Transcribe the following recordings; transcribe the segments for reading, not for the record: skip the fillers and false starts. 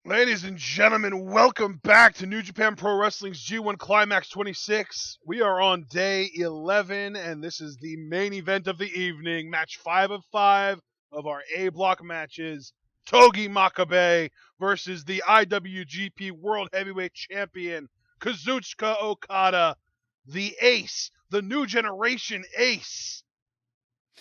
Ladies and gentlemen, welcome back to New Japan Pro Wrestling's G1 Climax 26. We are on day 11, and this is the main event of the evening, match 5 of 5 of our A block matches. Togi Makabe versus the IWGP World Heavyweight Champion, Kazuchika Okada, the ace, the new generation ace.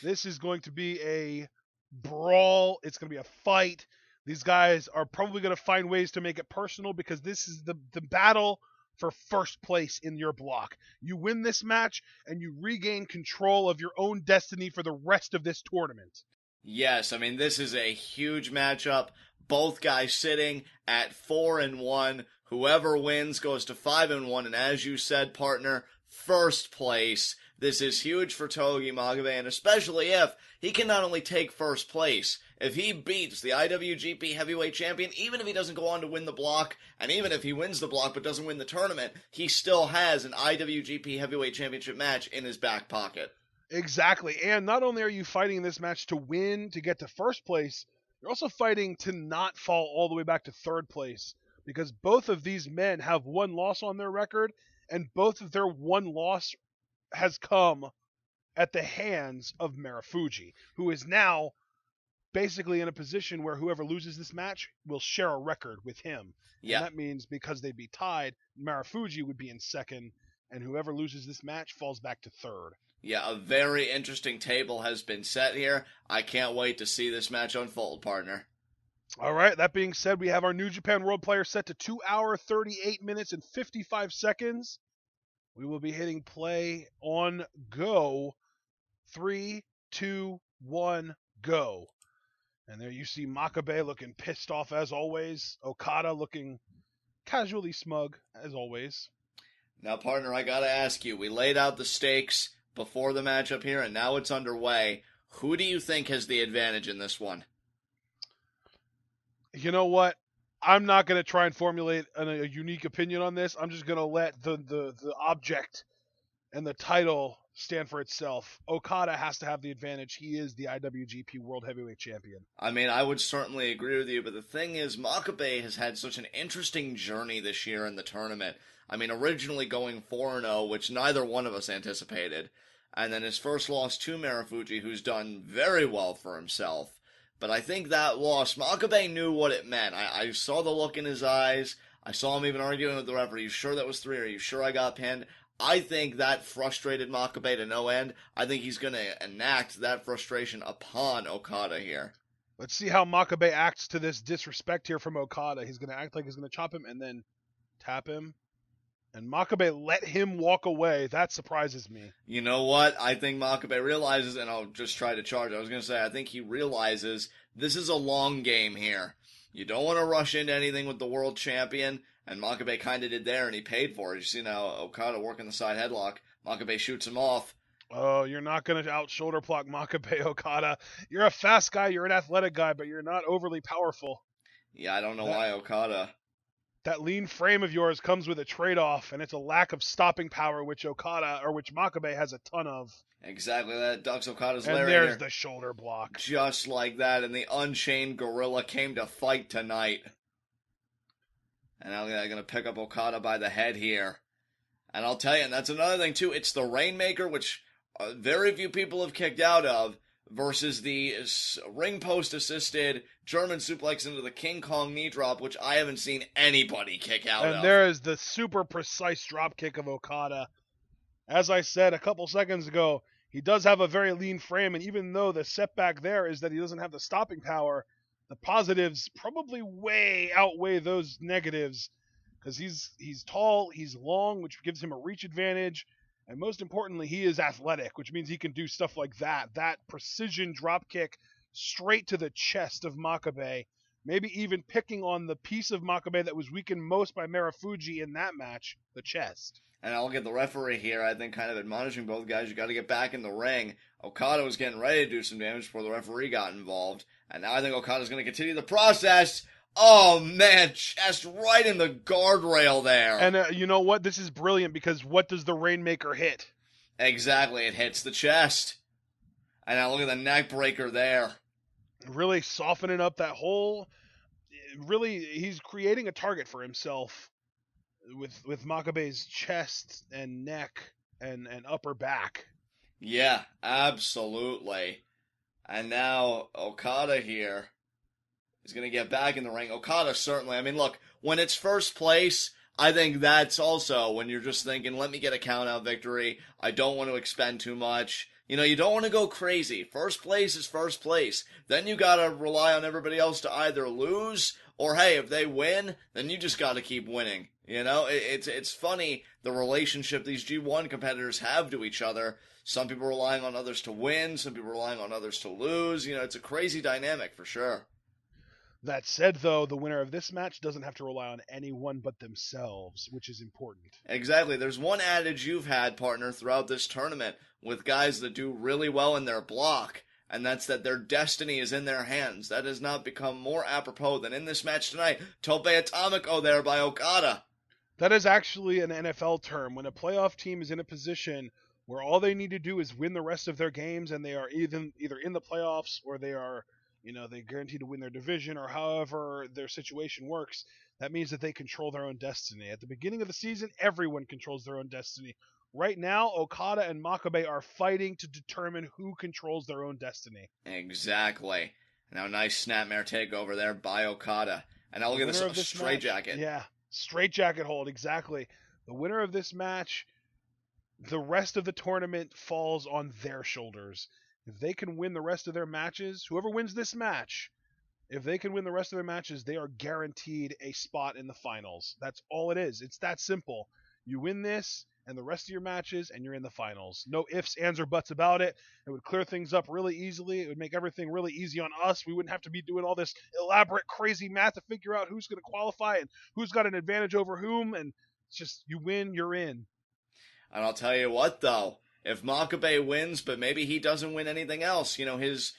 This is going to be a brawl. It's going to be a fight. These guys are probably going to find ways to make it personal because this is the battle for first place in your block. You win this match and you regain control of your own destiny for the rest of this tournament. Yes, I mean this is a huge matchup. Both guys sitting at 4-1. Whoever wins goes to 5-1, and as you said, partner, first place. This is huge for Togi Makabe, and especially if he can not only take first place, if he beats the IWGP Heavyweight Champion, even if he doesn't go on to win the block, and even if he wins the block but doesn't win the tournament, he still has an IWGP Heavyweight Championship match in his back pocket. Exactly. And not only are you fighting this match to win, to get to first place, you're also fighting to not fall all the way back to third place because both of these men have one loss on their record, and both of their one loss has come at the hands of Marufuji, who is now basically in a position where whoever loses this match will share a record with him. And Yeah, that means because they'd be tied, Marufuji would be in second, and whoever loses this match falls back to third. yeah, a very interesting table has been set here. I can't wait to see this match unfold, partner. All right, that being said, we have our New Japan World Player set to 2 hour, 38 minutes, and 55 seconds. We will be hitting play on go. 3, 2, 1, go. And there you see Makabe looking pissed off as always. Okada looking casually smug as always. Now, partner, I gotta ask you, we laid out the stakes before the matchup here, and now it's underway. Who do you think has the advantage in this one? You know what? I'm not going to try and formulate a unique opinion on this. I'm just going to let the object and the title stand for itself. Okada has to have the advantage. He is the IWGP World Heavyweight Champion. I mean, I would certainly agree with you, but the thing is, Makabe has had such an interesting journey this year in the tournament. I mean, originally going 4-0, which neither one of us anticipated, and then his first loss to Marufuji, who's done very well for himself. But I think that loss, Makabe knew what it meant. I saw the look in his eyes. I saw him even arguing with the referee. Are you sure that was 3? Are you sure I got pinned? I think that frustrated Makabe to no end. I think he's going to enact that frustration upon Okada here. Let's see how Makabe acts to this disrespect here from Okada. He's going to act like he's going to chop him and then tap him. And Makabe let him walk away. That surprises me. You know what? I think Makabe realizes, and I'll just try to charge. I was going to say, I think he realizes this is a long game here. You don't want to rush into anything with the world champion, and Makabe kind of did there, and he paid for it. You see now Okada working the side headlock. Makabe shoots him off. Oh, you're not going to out shoulder block Makabe, Okada. You're a fast guy, you're an athletic guy, but you're not overly powerful. Yeah, I don't know why Okada. That lean frame of yours comes with a trade-off, and it's a lack of stopping power, which Makabe has a ton of. Exactly, that ducks Okada's And lariat there's here. the shoulder block. Just like that, and the Unchained Gorilla came to fight tonight. And now they're going to pick up Okada by the head here. And I'll tell you, and that's another thing too, it's the Rainmaker, which very few people have kicked out of, versus the ring post assisted German suplex into the King Kong knee drop, which I haven't seen anybody kick out of. And there is the super precise drop kick of Okada. As I said a couple seconds ago, he does have a very lean frame, and even though the setback there is that he doesn't have the stopping power, the positives probably way outweigh those negatives because he's tall, he's long, which gives him a reach advantage, and most importantly, he is athletic, which means he can do stuff like that. That precision drop kick straight to the chest of Makabe, maybe even picking on the piece of Makabe that was weakened most by Marufuji in that match, the chest. And I'll get the referee here, I think, kind of admonishing both guys. You got to get back in the ring. Okada was getting ready to do some damage before the referee got involved. And now I think Okada's going to continue the process. Oh, man, chest right in the guardrail there. And you know what? This is brilliant because what does the Rainmaker hit? Exactly, it hits the chest. And now look at the neck breaker there. Really softening up that whole really, he's creating a target for himself with Makabe's chest and neck and upper back. Yeah, absolutely. And now Okada here is going to get back in the ring. Okada certainly. I mean, look, when it's first place, I think that's also when you're just thinking, let me get a count out victory. I don't want to expend too much. You know, you don't want to go crazy. First place is first place. Then you got to rely on everybody else to either lose or, hey, if they win, then you just got to keep winning. You know, it's funny the relationship these G1 competitors have to each other. Some people relying on others to win, some people relying on others to lose. You know, it's a crazy dynamic for sure. That said, though, the winner of this match doesn't have to rely on anyone but themselves, which is important. Exactly. There's one adage you've had, partner, throughout this tournament with guys that do really well in their block, and that's that their destiny is in their hands. That has not become more apropos than in this match tonight. Tope Atomico there by Okada. That is actually an NFL term. When a playoff team is in a position where all they need to do is win the rest of their games and they are either in the playoffs or they are, they guaranteed to win their division or however their situation works, that means that they control their own destiny. At the beginning of the season, everyone controls their own destiny. Right now, Okada and Makabe are fighting to determine who controls their own destiny. Exactly. Now, nice snapmare takeover there by Okada. And now look at this straight jacket. Yeah, straight jacket hold, exactly. The winner of this match, the rest of the tournament falls on their shoulders. If they can win the rest of their matches, whoever wins this match, if they can win the rest of their matches, they are guaranteed a spot in the finals. That's all it is. It's that simple. You win this and the rest of your matches, and you're in the finals. No ifs, ands, or buts about it. It would clear things up really easily. It would make everything really easy on us. We wouldn't have to be doing all this elaborate, crazy math to figure out who's going to qualify and who's got an advantage over whom. And it's just, you win, you're in. And I'll tell you what, though, if Makabe wins, but maybe he doesn't win anything else, his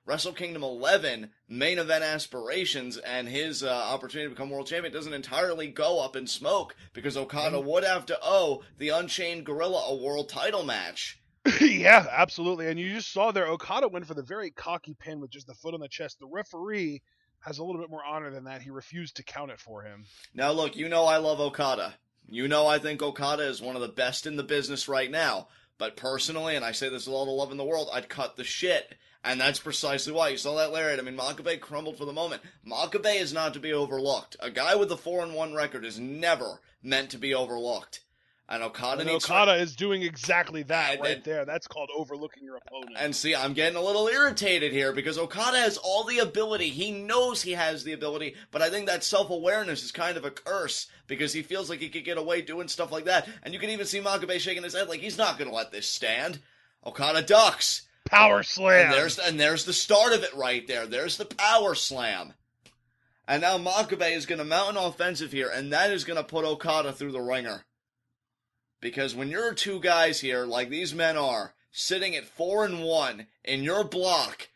Wrestle Kingdom 11 main event aspirations and his opportunity to become world champion doesn't entirely go up in smoke because Okada would have to owe the Unchained Gorilla a world title match. Yeah, absolutely. And you just saw there, Okada went for the very cocky pin with just the foot on the chest. The referee has a little bit more honor than that. He refused to count it for him. Now, look, I love Okada. I think Okada is one of the best in the business right now. But personally, and I say this with all the love in the world, I'd cut the shit. And that's precisely why. You saw that lariat. I mean, Makabe crumbled for the moment. Makabe is not to be overlooked. A guy with a 4-1 record is never meant to be overlooked. And Okada is doing exactly that there. That's called overlooking your opponent. And see, I'm getting a little irritated here because Okada has all the ability. He knows he has the ability, but I think that self-awareness is kind of a curse because he feels like he could get away doing stuff like that. And you can even see Makabe shaking his head like he's not going to let this stand. Okada ducks. Power slam. And there's the start of it right there. There's the power slam. And now Makabe is going to mount an offensive here, and that is going to put Okada through the ringer. Because when you're two guys here, like these men are, sitting at 4-1 in your block,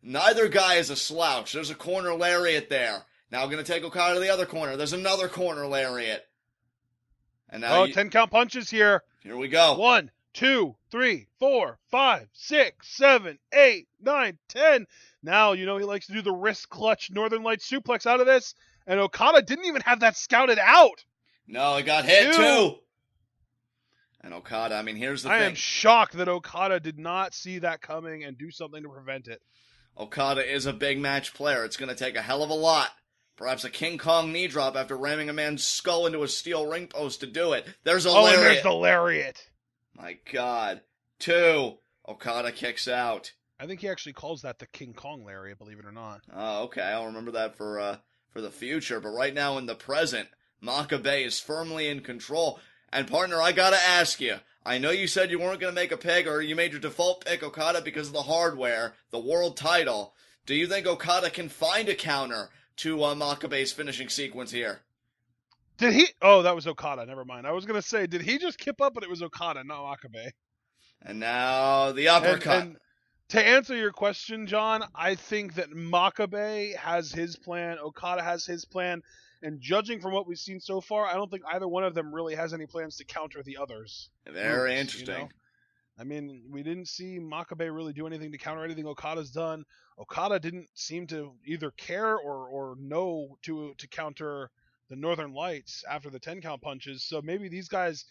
neither guy is a slouch. There's a corner lariat there. Now I'm going to take Okada to the other corner. There's another corner lariat. And now 10 count punches here. Here we go. 1, 2, 3, 4, 5, 6, 7, 8, 9, 10. Now, he likes to do the wrist clutch Northern Lights suplex out of this. And Okada didn't even have that scouted out. No, it got hit too. And Okada, I mean, here's the thing. I am shocked that Okada did not see that coming and do something to prevent it. Okada is a big match player. It's going to take a hell of a lot. Perhaps a King Kong knee drop after ramming a man's skull into a steel ring post to do it. There's a lariat. And there's the lariat. My God. 2. Okada kicks out. I think he actually calls that the King Kong lariat, believe it or not. Oh, okay. I'll remember that for the future. But right now in the present, Makabe is firmly in control. And partner, I gotta ask you, I know you said you weren't gonna make a pick, or you made your default pick Okada because of the hardware, the world title. Do you think Okada can find a counter to Makabe's finishing sequence here? Did he? Oh, that was Okada. Never mind. I was gonna say, did he just kip up? But it was Okada, not Makabe. And now the uppercut. And to answer your question, John, I think that Makabe has his plan. Okada has his plan. And judging from what we've seen so far, I don't think either one of them really has any plans to counter the others. Very interesting. I mean, we didn't see Makabe really do anything to counter anything Okada's done. Okada didn't seem to either care or know to counter the Northern Lights after the 10 count punches. So maybe these guys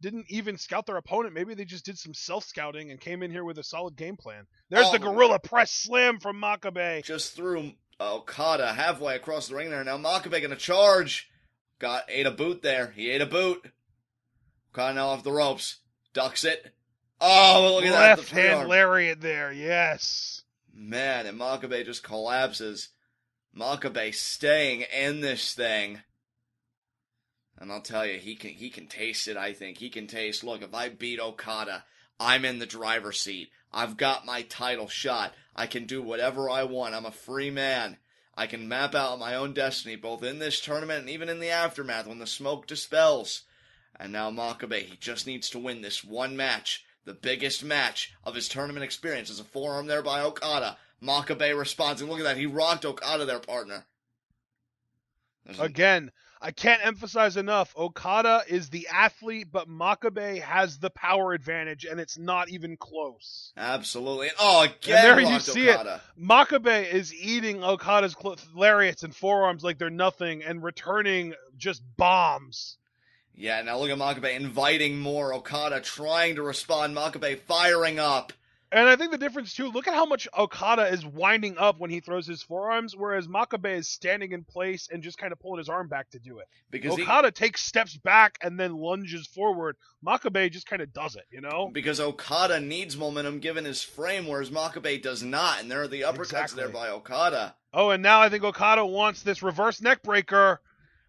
didn't even scout their opponent. Maybe they just did some self scouting and came in here with a solid game plan. There's the gorilla press slam from Makabe. Just threw Okada halfway across the ring there. Now Makabe gonna charge. Ate a boot there. He ate a boot. Okada now off the ropes. Ducks it. Oh, look at that. Left hand lariat there, yes. Man, and Makabe just collapses. Makabe staying in this thing. And I'll tell you, he can taste it, I think. He can taste, look, if I beat Okada, I'm in the driver's seat. I've got my title shot. I can do whatever I want. I'm a free man. I can map out my own destiny, both in this tournament and even in the aftermath when the smoke dispels. And now Makabe, he just needs to win this one match. The biggest match of his tournament experience. Is a forearm there by Okada. Makabe responds, and look at that. He rocked Okada there, partner. Again, I can't emphasize enough. Okada is the athlete, but Makabe has the power advantage, and it's not even close. Absolutely. Oh, again, and there you see Okada. It. Makabe is eating Okada's lariats and forearms like they're nothing and returning just bombs. Yeah, now look at Makabe inviting more. Okada trying to respond. Makabe firing up. And I think the difference, too, look at how much Okada is winding up when he throws his forearms, whereas Makabe is standing in place and just kind of pulling his arm back to do it. Because Okada takes steps back and then lunges forward. Makabe just kind of does it, you know? Because Okada needs momentum given his frame, whereas Makabe does not. And there are the uppercuts there by Okada. Oh, and now I think Okada wants this reverse neck breaker.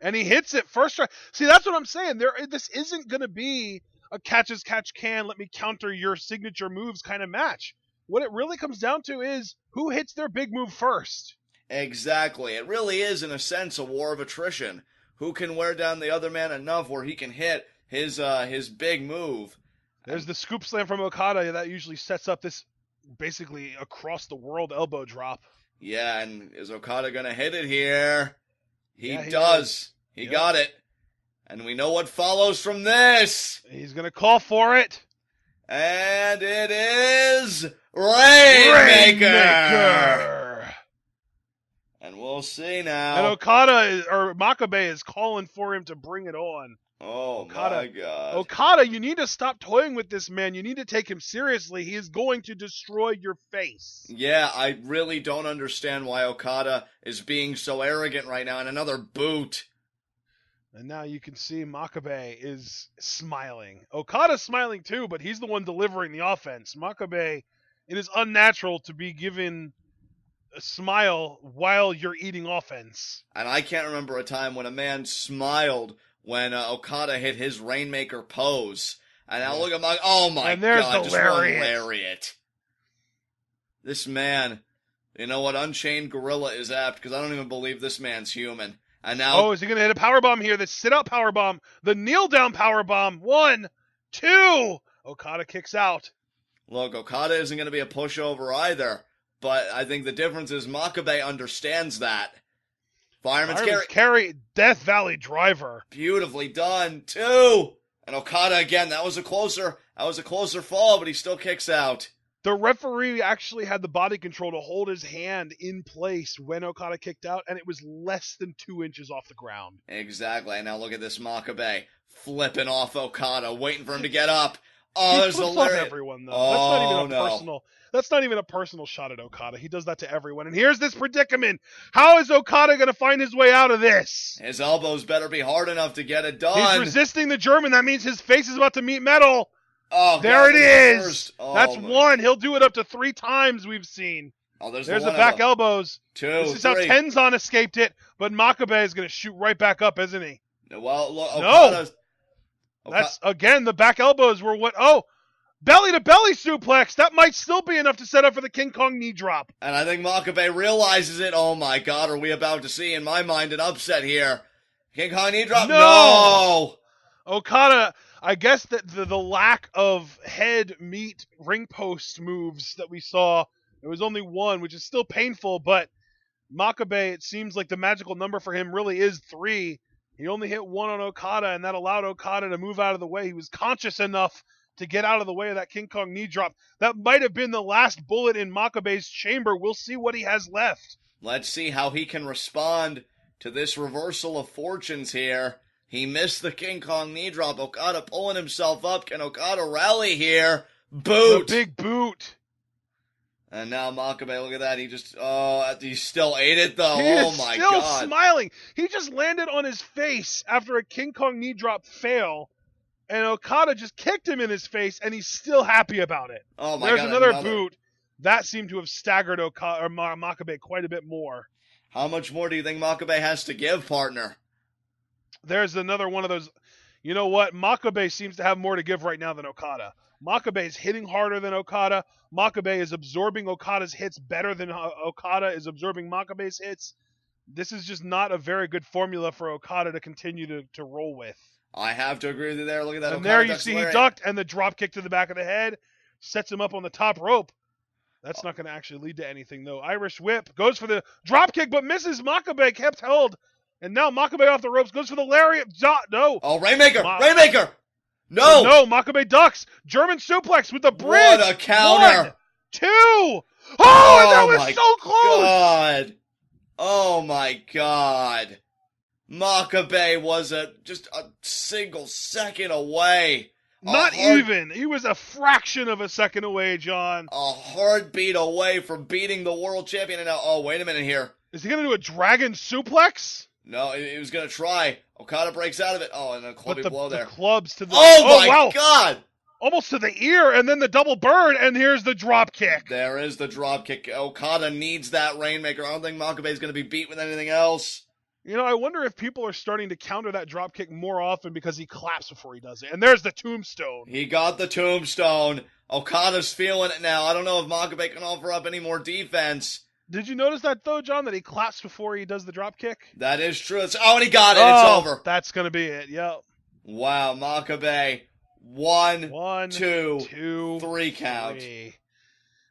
And he hits it first try. See, that's what I'm saying. This isn't going to be a catch as catch can, let me counter your signature moves kind of match. What it really comes down to is who hits their big move first. Exactly. It really is, in a sense, a war of attrition. Who can wear down the other man enough where he can hit his big move. There's the scoop slam from Okada that usually sets up this basically across the world elbow drop. Yeah, and is Okada going to hit it here? He does. He got it. And we know what follows from this. He's going to call for it. And it is Rainmaker. And we'll see now. And Makabe is calling for him to bring it on. Oh, my God. Okada, you need to stop toying with this man. You need to take him seriously. He is going to destroy your face. Yeah, I really don't understand why Okada is being so arrogant right now. And another boot. And now you can see Makabe is smiling. Okada's smiling too, but he's the one delivering the offense. Makabe, it is unnatural to be given a smile while you're eating offense. And I can't remember a time when a man smiled when Okada hit his Rainmaker pose. And now look at oh my God, just one lariat. This man, you know what, Unchained Gorilla is apt, because I don't even believe this man's human. And now, is he going to hit a powerbomb here? The sit-out powerbomb, the kneel-down powerbomb. 1, 2. Okada kicks out. Look, Okada isn't going to be a pushover either, but I think the difference is Makabe understands that. Fireman's carry, Death Valley driver. Beautifully done, 2. And Okada again, that was a closer fall, but he still kicks out. The referee actually had the body control to hold his hand in place when Okada kicked out, and it was less than 2 inches off the ground. Exactly. And now look at this Makabe flipping off Okada, waiting for him to get up. Oh, there's a lariat. Everyone though. That's not even a personal shot at Okada. He does that to everyone. And here's this predicament. How is Okada going to find his way out of this? His elbows better be hard enough to get it done. He's resisting the German. That means his face is about to meet metal. Oh, there it is. That's 1. He'll do it up to 3 times we've seen. Oh, there's the back elbows. 2, This is 3. How Tenzan escaped it, but Makabe is going to shoot right back up, isn't he? Well, look, Okada's... That's, again, the back elbows were what... Oh, belly-to-belly suplex. That might still be enough to set up for the King Kong knee drop. And I think Makabe realizes it. Oh, my God, are we about to see, in my mind, an upset here? King Kong knee drop? No! Okada... I guess that the lack of head meet ring post moves that we saw, it was only 1, which is still painful, but Makabe, it seems like the magical number for him really is 3. He only hit 1 on Okada, and that allowed Okada to move out of the way. He was conscious enough to get out of the way of that King Kong knee drop. That might have been the last bullet in Makabe's chamber. We'll see what he has left. Let's see how he can respond to this reversal of fortunes here. He missed the King Kong knee drop. Okada pulling himself up. Can Okada rally here? Boot! The big boot. And now Makabe, look at that. He still ate it though. He Oh my still god. smiling. He just landed on his face after a King Kong knee drop fail. And Okada just kicked him in his face, and he's still happy about it. Oh my There's god. another boot. That seemed to have staggered Makabe quite a bit more. How much more do you think Makabe has to give, partner? There's another one of those. You know what? Makabe seems to have more to give right now than Okada. Makabe is hitting harder than Okada. Makabe is absorbing Okada's hits better than Okada is absorbing Makabe's hits. This is just not a very good formula for Okada to continue to roll with. I have to agree with you there. Look at that. And Okada there you see he ducked, and the drop kick to the back of the head sets him up on the top rope. That's not going to actually lead to anything, though. Irish whip goes for the drop kick, but misses. Makabe kept held. And now Makabe off the ropes, goes for the lariat. No. Oh, Rainmaker! Rainmaker! No! No, Makabe ducks. German suplex with the bridge. What a counter. 1, 2. Oh, and that was so close. God. Oh, my God. Makabe was just a single second away. Not even. He was a fraction of a second away, John. A heartbeat away from beating the world champion. And now, oh, wait a minute here. Is he going to do a dragon suplex? No, he was going to try. Okada breaks out of it. Oh, and a clubby blow there. The clubs to the... Oh, my God! Almost to the ear, and then the double burn, and here's the drop kick. There is the drop kick. Okada needs that Rainmaker. I don't think Makabe is going to be beat with anything else. You know, I wonder if people are starting to counter that drop kick more often because he claps before he does it. And there's the tombstone. He got the tombstone. Okada's feeling it now. I don't know if Makabe can offer up any more defense. Did you notice that, though, John, that he claps before he does the drop kick? That is true. And he got it. It's over. That's going to be it. Yep. Wow, Makabe. 1, 2, 2, 3 count.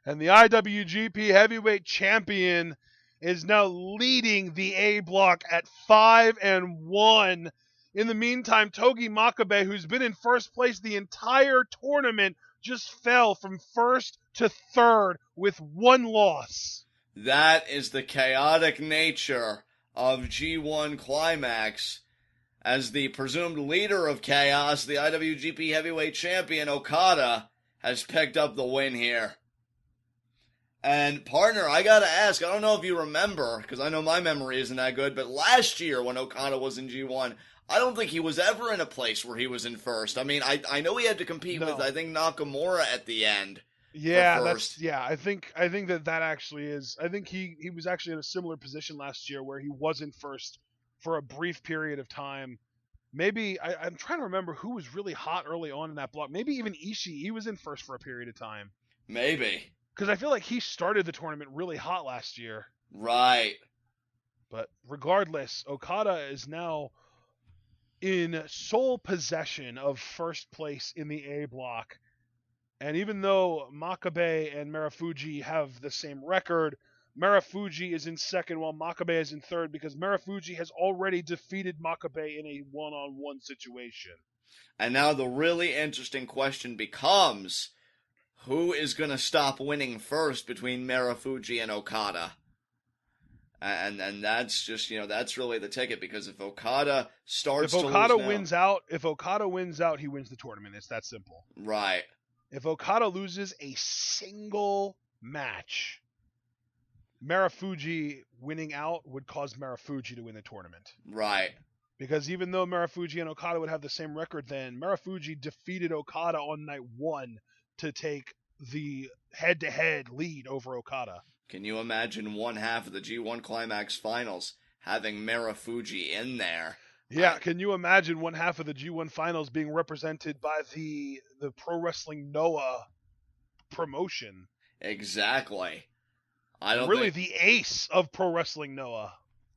And the IWGP Heavyweight Champion is now leading the A block at 5-1. In the meantime, Togi Makabe, who's been in first place the entire tournament, just fell from first to third with 1 loss. That is the chaotic nature of G1 Climax. As the presumed leader of Chaos, the IWGP Heavyweight Champion Okada has picked up the win here. And partner, I gotta ask, I don't know if you remember, because I know my memory isn't that good, but last year when Okada was in G1, I don't think he was ever in a place where he was in first. I mean, I know he had to compete with, I think, Nakamura at the end. Yeah, I think that actually is. I think he was actually in a similar position last year where he wasn't first for a brief period of time. Maybe I'm trying to remember who was really hot early on in that block. Maybe even Ishii. He was in first for a period of time. Maybe. Because I feel like he started the tournament really hot last year. Right. But regardless, Okada is now in sole possession of first place in the A block. And even though Makabe and Marufuji have the same record, Marufuji is in second while Makabe is in third because Marufuji has already defeated Makabe in a one-on-one situation. And now the really interesting question becomes, who is going to stop winning first between Marufuji and Okada? And that's just, that's really the ticket, because if Okada starts to lose now, if Okada wins out, he wins the tournament. It's that simple. Right. If Okada loses a single match, Marufuji winning out would cause Marufuji to win the tournament. Right. Because even though Marufuji and Okada would have the same record then, Marufuji defeated Okada on night 1 to take the head-to-head lead over Okada. Can you imagine one half of the G1 Climax Finals having Marufuji in there? Yeah, can you imagine one half of the G1 Finals being represented by the Pro Wrestling Noah promotion? Exactly. The ace of Pro Wrestling Noah.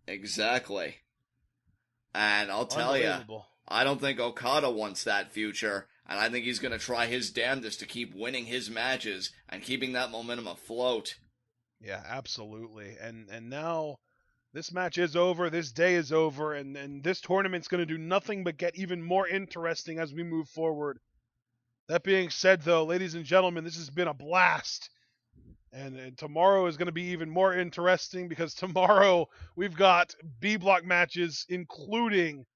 Exactly. And I'll tell you, I don't think Okada wants that future, and I think he's going to try his damnedest to keep winning his matches and keeping that momentum afloat. Yeah, absolutely. And now this match is over, this day is over, and this tournament's going to do nothing but get even more interesting as we move forward. That being said, though, ladies and gentlemen, this has been a blast. And tomorrow is going to be even more interesting because tomorrow we've got B block matches, including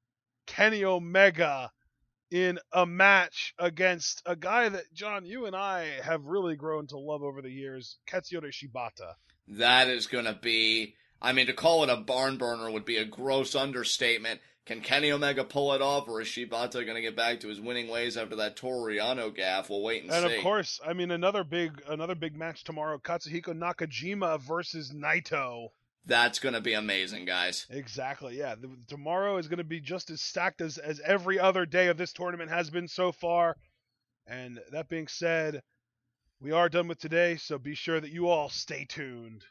Kenny Omega in a match against a guy that, John, you and I have really grown to love over the years, Katsuyori Shibata. That is going to be. I mean, to call it a barn burner would be a gross understatement. Can Kenny Omega pull it off, or is Shibata going to get back to his winning ways after that Toru Yano gaff? We'll wait and And of see. course, I mean another big match tomorrow, Katsuhiko Nakajima versus Naito. That's going to be amazing, guys. Exactly. Yeah. Tomorrow is going to be just as stacked as every other day of this tournament has been so far. And that being said, we are done with today, so be sure that you all stay tuned.